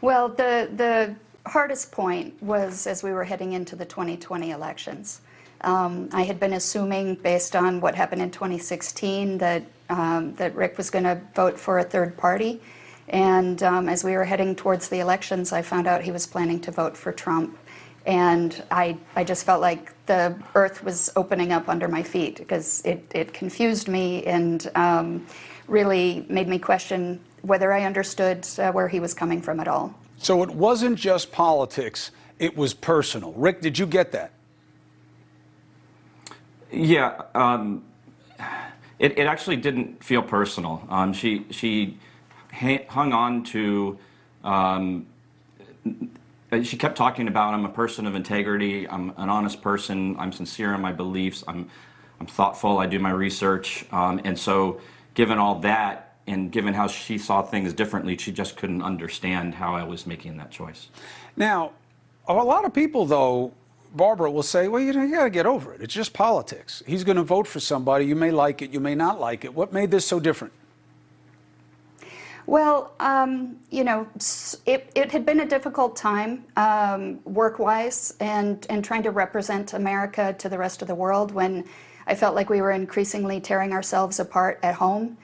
Well, the hardest point was as we were heading into the 2020 elections. I had been assuming, based on what happened in 2016, that Rick was going to vote for a third party. And as we were heading towards the elections, I found out he was planning to vote for Trump. And I just felt like the earth was opening up under my feet, because it confused me and really made me question whether I understood where he was coming from at all. So it wasn't just politics, it was personal. Rick, did you get that? Yeah, it actually didn't feel personal. She hung on to, she kept talking about, I'm a person of integrity, I'm an honest person, I'm sincere in my beliefs, I'm thoughtful, I do my research, and so given all that, and given how she saw things differently, she just couldn't understand how I was making that choice. Now, a lot of people, though, Barbara, will say, well, you got to get over it. It's just politics. He's going to vote for somebody. You may like it, you may not like it. What made this so different? Well, you know, it had been a difficult time work-wise and trying to represent America to the rest of the world when I felt like we were increasingly tearing ourselves apart at home.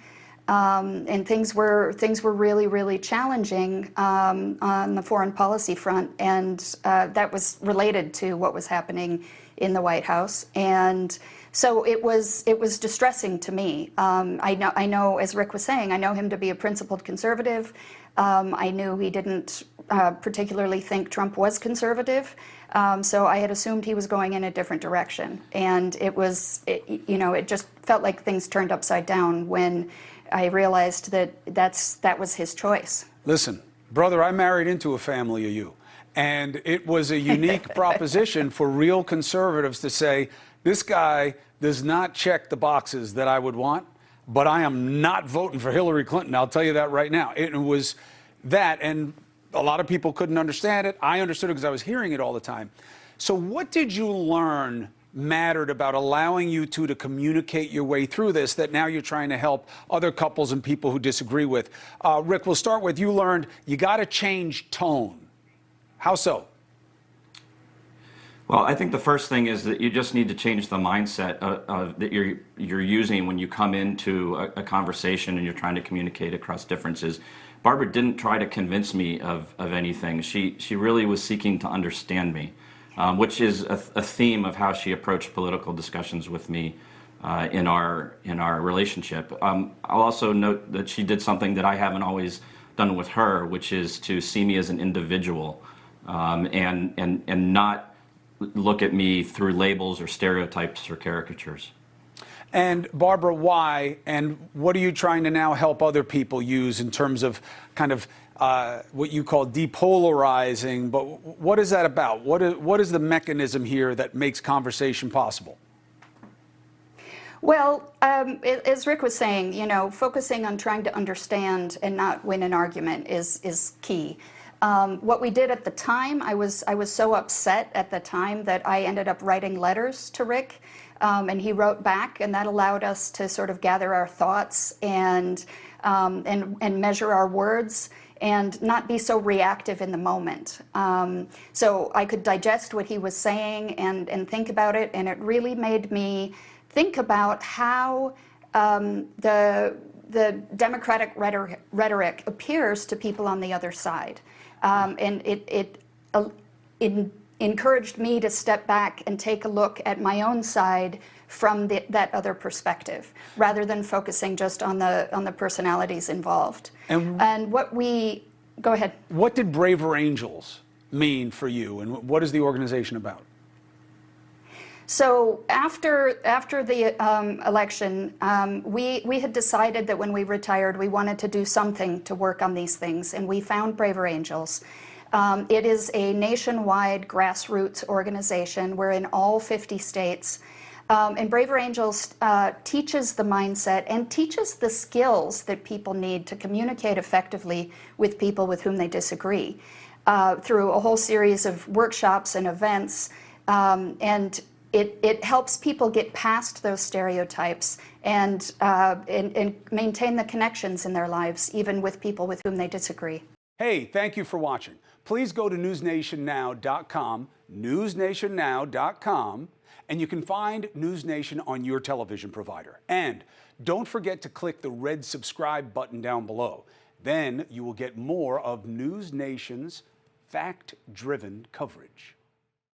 And things were really, really challenging on the foreign policy front, and that was related to what was happening in the White House. And so it was distressing to me. I know, as Rick was saying, I know him to be a principled conservative. I knew he didn't particularly think Trump was conservative, so I had assumed he was going in a different direction. And you know, it just felt like things turned upside down when I realized that that was his choice. Listen, brother, I married into a family of you, and it was a unique proposition for real conservatives to say, this guy does not check the boxes that I would want, but I am not voting for Hillary Clinton. I'll tell you that right now. It was that, and a lot of people couldn't understand it. I understood it because I was hearing it all the time. So what did you learn mattered about allowing you to communicate your way through this, that now you're trying to help other couples and people who disagree with? Rick, we'll start with, you learned you got to change tone. How so? Well, I think the first thing is that you just need to change the mindset that you're using when you come into a conversation and you're trying to communicate across differences. Barbara didn't try to convince me of anything. She really was seeking to understand me. Which is a theme of how she approached political discussions with me in our relationship. I'll also note that she did something that I haven't always done with her, which is to see me as an individual and not look at me through labels or stereotypes or caricatures. And Barbara, why, and what are you trying to now help other people use in terms of kind of what you call depolarizing, but what is that about? What is the mechanism here that makes conversation possible? Well, as Rick was saying, you know, focusing on trying to understand and not win an argument is key. What we did at the time, I was so upset at the time that I ended up writing letters to Rick, and he wrote back, and that allowed us to sort of gather our thoughts and measure our words and not be so reactive in the moment. So I could digest what he was saying and think about it, and it really made me think about how the Democratic rhetoric appears to people on the other side. And it encouraged me to step back and take a look at my own side from that other perspective, rather than focusing just on the personalities involved. And go ahead. What did Braver Angels mean for you, and what is the organization about? So after the election, we had decided that when we retired, we wanted to do something to work on these things, and we found Braver Angels. It is a nationwide grassroots organization. We're in all 50 states. And Braver Angels teaches the mindset and teaches the skills that people need to communicate effectively with people with whom they disagree through a whole series of workshops and events. And it helps people get past those stereotypes and maintain the connections in their lives, even with people with whom they disagree. Hey, thank you for watching. Please go to newsnationnow.com, newsnationnow.com, and you can find NewsNation on your television provider. And don't forget to click the red subscribe button down below. Then you will get more of NewsNation's fact-driven coverage.